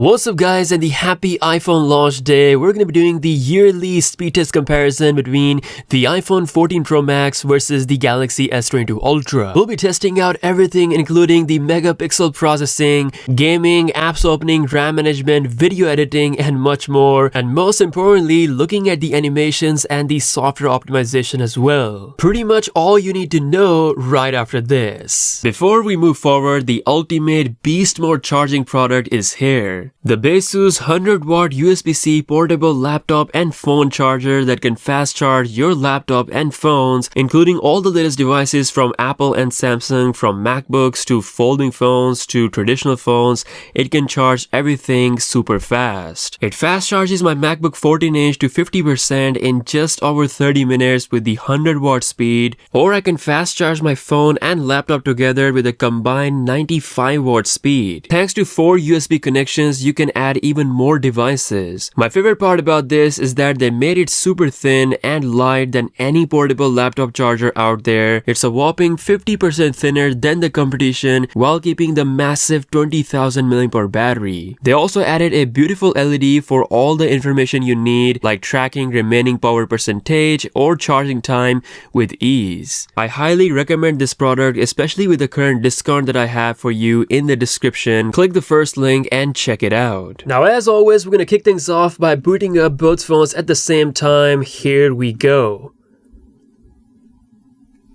What's up guys, and the happy iPhone launch day. We're going to be doing the yearly speed test comparison between the iPhone 14 Pro Max versus the Galaxy S22 Ultra. We'll be testing out everything including the megapixel processing, gaming, apps opening, RAM management, video editing, and much more. And most importantly, looking at the animations and the software optimization as well. Pretty much all you need to know right after this. Before we move forward, the ultimate beast mode charging product is here. The Asus 100-watt USB-C portable laptop and phone charger that can fast charge your laptop and phones, including all the latest devices from Apple and Samsung, from MacBooks to folding phones to traditional phones. It can charge everything super fast. It fast charges my MacBook 14-inch to 50% in just over 30 minutes with the 100-watt speed, or I can fast charge my phone and laptop together with a combined 95-watt speed. Thanks to 4 USB connections, you can add even more devices. My favorite part about this is that they made it super thin and light than any portable laptop charger out there. It's a whopping 50% thinner than the competition while keeping the massive 20,000 mAh battery. They also added a beautiful LED for all the information you need, like tracking remaining power percentage or charging time with ease. I highly recommend this product, especially with the current discount that I have for you in the description. Click the first link and check it out. Now, as always, we're gonna kick things off by booting up both phones at the same time. Here we go.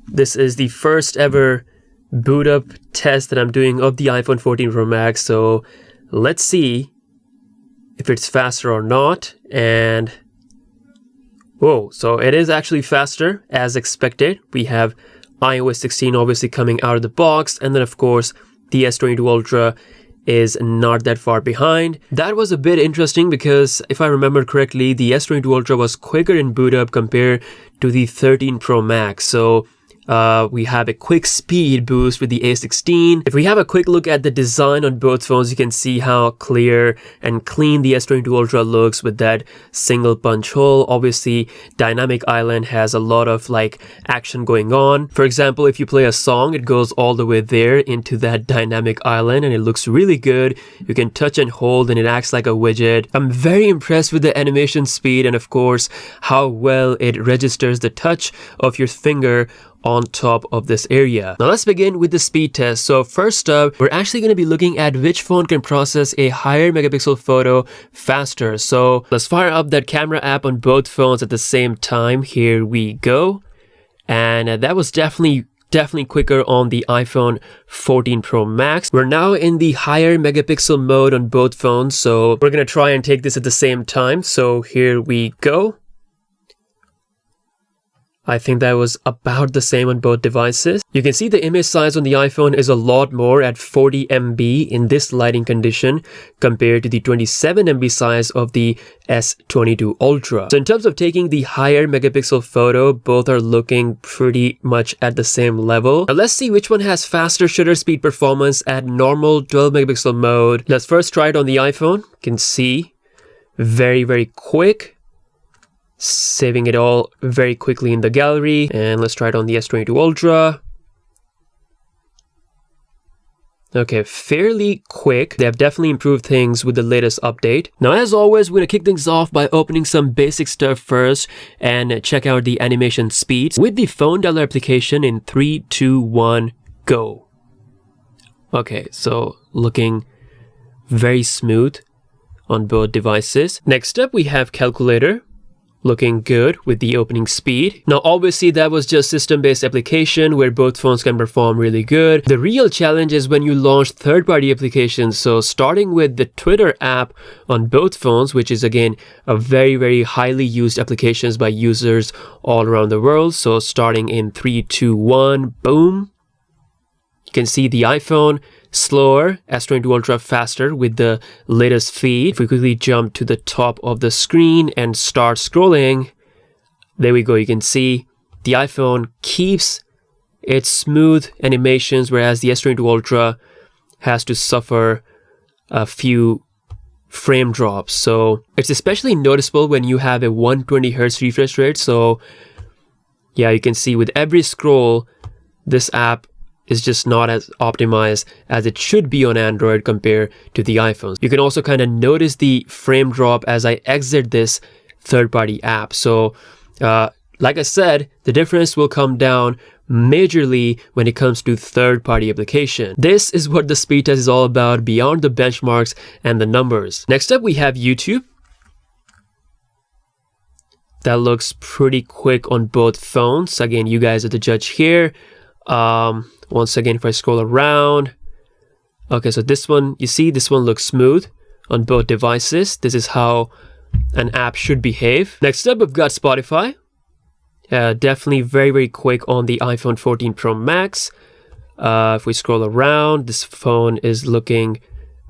This is the first ever boot up test that I'm doing of the iPhone 14 Pro Max, so let's see if it's faster or not. And whoa, so it is actually faster as expected. We have iOS 16 obviously coming out of the box, and then of course the S22 Ultra is not that far behind. That was a bit interesting because if I remember correctly, the S22 Ultra was quicker in boot up compared to the 13 Pro Max. So we have a quick speed boost with the A16. If we have a quick look at the design on both phones, you can see how clear and clean the S22 Ultra looks with that single punch hole. Obviously, Dynamic Island has a lot of like action going on. For example, if you play a song, it goes all the way there into that Dynamic Island and it looks really good. You can touch and hold and it acts like a widget. I'm very impressed with the animation speed and of course how well it registers the touch of your finger on top of this area. Now let's begin with the speed test. So first up, we're actually going to be looking at which phone can process a higher megapixel photo faster. So let's fire up that camera app on both phones at the same time. Here we go. And that was definitely quicker on the iPhone 14 Pro Max. We're now in the higher megapixel mode on both phones. So we're going to try and take this at the same time. So here we go. I think that was about the same on both devices. You can see the image size on the iPhone is a lot more at 40 MB in this lighting condition compared to the 27 MB size of the S22 Ultra. So in terms of taking the higher megapixel photo, both are looking pretty much at the same level. Now let's see which one has faster shutter speed performance at normal 12 megapixel mode. Let's first try it on the iPhone. You can see very quick. Saving it all very quickly in the gallery. And let's try it on the S22 Ultra. Okay, fairly quick. They have definitely improved things with the latest update. Now, as always, we're gonna kick things off by opening some basic stuff first and check out the animation speeds with the phone dialer application in 3, 2, 1, go. Okay, so looking very smooth on both devices. Next up, we have calculator. Looking good with the opening speed. Now obviously that was just system-based application where both phones can perform really good. The real challenge is when you launch third-party applications. So starting with the Twitter app on both phones, which is again a very highly used applications by users all around the world. So starting in 3, 2, 1, boom. You can see the iPhone slower, S22 Ultra faster with the latest feed. If we quickly jump to the top of the screen and start scrolling, there we go. You can see the iPhone keeps its smooth animations, whereas the S22 Ultra has to suffer a few frame drops. So it's especially noticeable when you have a 120 Hz refresh rate. So yeah, you can see with every scroll, this app is just not as optimized as it should be on Android compared to the iPhones. You can also kind of notice the frame drop as I exit this third-party app. So like I said, the difference will come down majorly when it comes to third-party application. This is what the speed test is all about, beyond the benchmarks and the numbers. Next up, we have YouTube. That looks pretty quick on both phones. Again, you guys are the judge here. Once again, if I scroll around, okay, so this one, you see, this one looks smooth on both devices. This is how an app should behave. Next up, we've got Spotify. Definitely very, very quick on the iPhone 14 Pro Max. If we scroll around, this phone is looking,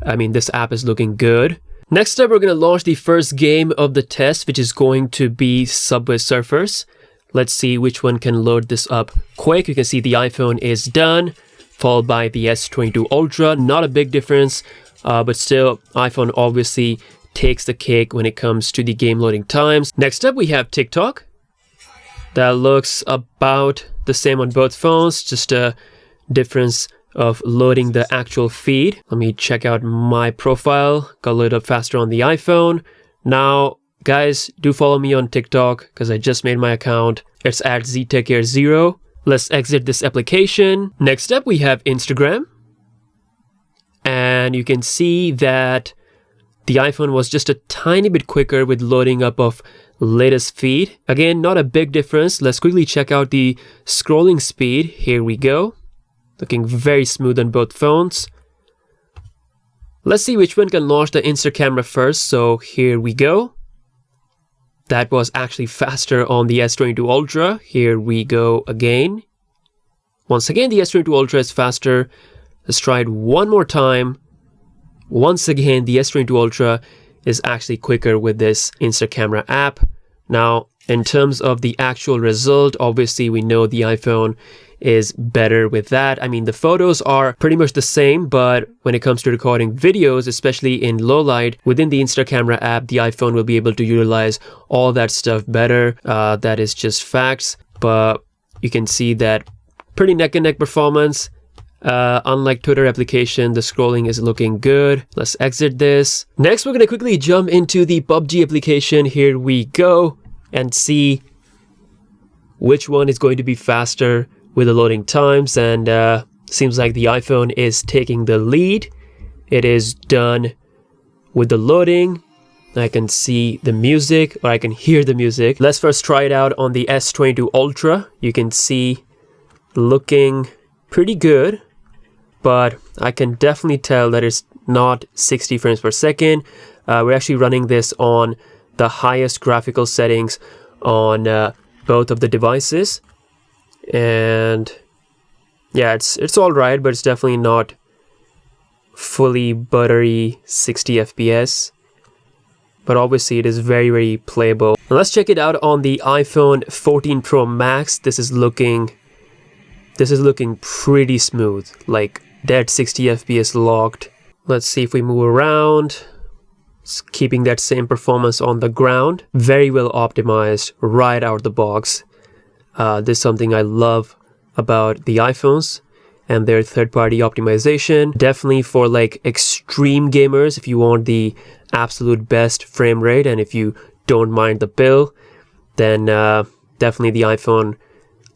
this app is looking good. Next up, we're going to launch the first game of the test, which is going to be Subway Surfers. Let's see which one can load this up quick. You can see the iPhone is done, followed by the S22 Ultra. Not a big difference, but still, iPhone obviously takes the cake when it comes to the game loading times. Next up, we have TikTok. That looks about the same on both phones, just a difference of loading the actual feed. Let me check out my profile. Got loaded up faster on the iPhone. Now, guys, do follow me on TikTok because I just made my account. It's at XEETECHCARE0. Let's exit this application. Next up, we have Instagram. And you can see that the iPhone was just a tiny bit quicker with loading up of latest feed. Again, not a big difference. Let's quickly check out the scrolling speed. Here we go. Looking very smooth on both phones. Let's see which one can launch the Insta camera first. So here we go. That was actually faster on the S22 Ultra. Here we go again. Once again, the S22 Ultra is faster. Let's try it one more time. Once again, the S22 Ultra is actually quicker with this Insta camera app. Now, in terms of the actual result, obviously we know the iPhone is better with that. The photos are pretty much the same, but when it comes to recording videos, especially in low light, within the Insta camera app, the iPhone will be able to utilize all that stuff better. That is just facts, but you can see that pretty neck and neck performance. Unlike Twitter application, the scrolling is looking good. Let's exit this. Next, we're going to quickly jump into the PUBG application. Here we go and see which one is going to be faster with the loading times, and seems like the iPhone is taking the lead. It is done with the loading. I can see the music, or I can hear the music. Let's first try it out on the S22 Ultra. You can see looking pretty good, but I can definitely tell that it's not 60 frames per second. We're actually running this on the highest graphical settings on both of the devices. And yeah, it's all right, but it's definitely not fully buttery 60 FPS. But obviously it is very, very playable. Now let's check it out on the iPhone 14 Pro Max. This is looking pretty smooth, like dead 60 FPS locked. Let's see if we move around. It's keeping that same performance on the ground. Very well optimized right out the box. This is something I love about the iPhones and their third-party optimization. Definitely for like extreme gamers, if you want the absolute best frame rate and if you don't mind the bill, then definitely the iPhone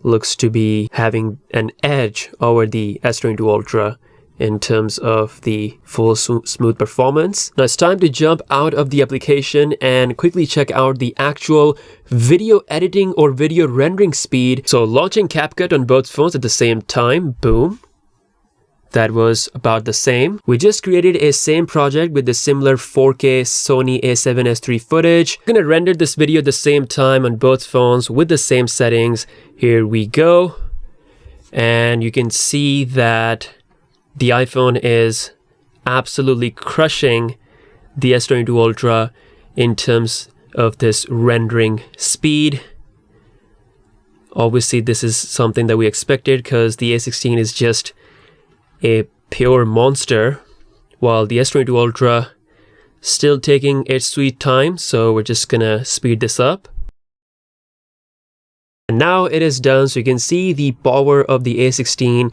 looks to be having an edge over the S22 Ultra in terms of the full smooth performance. Now it's time to jump out of the application and quickly check out the actual video editing or video rendering speed. So launching CapCut on both phones at the same time, boom. That was about the same. We just created a same project with the similar 4K Sony a7S III footage. I'm gonna render this video at the same time on both phones with the same settings. Here we go. And you can see that the iPhone is absolutely crushing the S22 Ultra in terms of this rendering speed. Obviously, this is something that we expected because the A16 is just a pure monster, while the S22 Ultra still taking its sweet time, so we're just gonna speed this up. And now it is done, so you can see the power of the A16.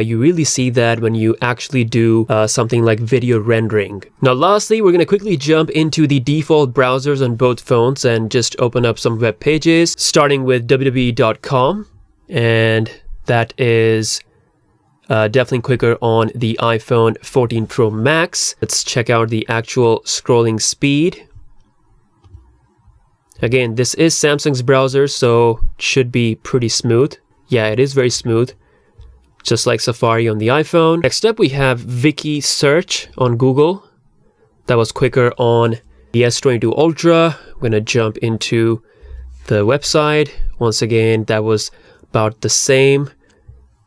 You really see that when you actually do something like video rendering. Now lastly, we're going to quickly jump into the default browsers on both phones and just open up some web pages, starting with www.com, and that is definitely quicker on the iPhone 14 Pro Max. Let's check out the actual scrolling speed. Again, this is Samsung's browser, so it should be pretty smooth. Yeah, it is very smooth, just like Safari on the iPhone. Next up, we have Wiki Search on Google. That was quicker on the S22 Ultra. I'm gonna jump into the website. Once again, that was about the same.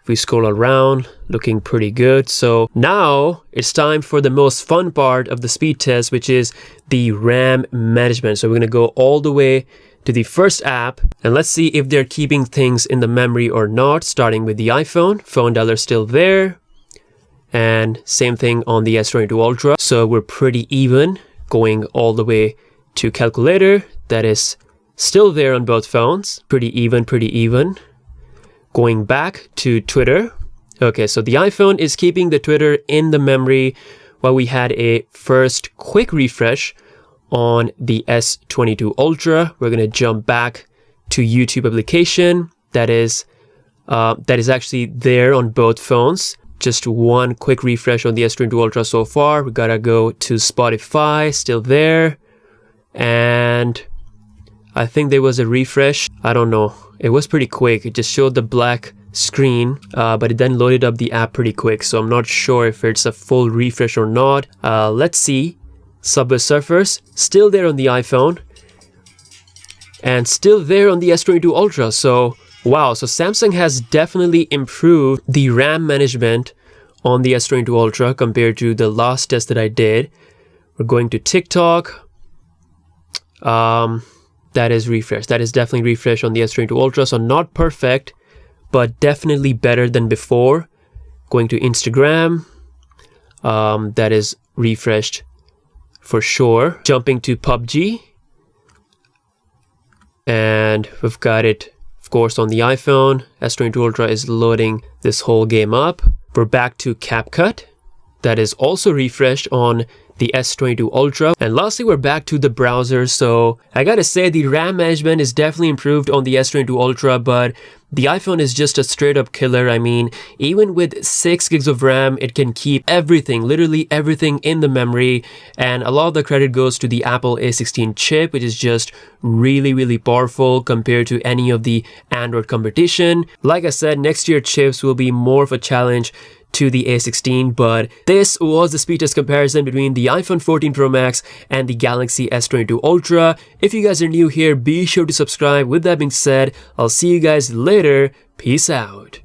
If we scroll around, looking pretty good. So now it's time for the most fun part of the speed test, which is the RAM management. So we're gonna go all the way to the first app, and let's see if they're keeping things in the memory or not, starting with the iPhone. Phone dialer still there, and same thing on the S22 Ultra. So we're pretty even, going all the way to calculator. That is still there on both phones. Pretty even. Going back to Twitter. Okay, so the iPhone is keeping the Twitter in the memory while we had a first quick refresh on the S22 Ultra. We're going to jump back to YouTube application. That is actually there on both phones. Just one quick refresh on the S22 Ultra so far. We gotta go to Spotify, still there. And I think there was a refresh. I don't know. It was pretty quick. It just showed the black screen, but it then loaded up the app pretty quick. So I'm not sure if it's a full refresh or not. Let's see. Subway Surfers, still there on the iPhone, and still there on the S22 Ultra. So wow, so Samsung has definitely improved the RAM management on the S22 Ultra compared to the last test that I did. We're going to TikTok. That is refresh. That is definitely refresh on the S22 Ultra. So not perfect, but definitely better than before. Going to Instagram. That is refreshed for sure. Jumping to PUBG, and we've got it, of course, on the iPhone. S22 Ultra is loading this whole game up. We're back to CapCut. That is also refreshed on the S22 Ultra. And lastly, we're back to the browser. So I gotta say, the RAM management is definitely improved on the S22 Ultra, but the iPhone is just a straight up killer. I mean, even with 6 gigs of RAM, it can keep everything, literally everything in the memory. And a lot of the credit goes to the Apple A16 chip, which is just really powerful compared to any of the Android competition. Like I said, next year chips will be more of a challenge to the A16, but this was the speed test comparison between the iPhone 14 Pro Max and the Galaxy S22 Ultra. If you guys are new here, be sure to subscribe. With that being said, I'll see you guys later. Peace out.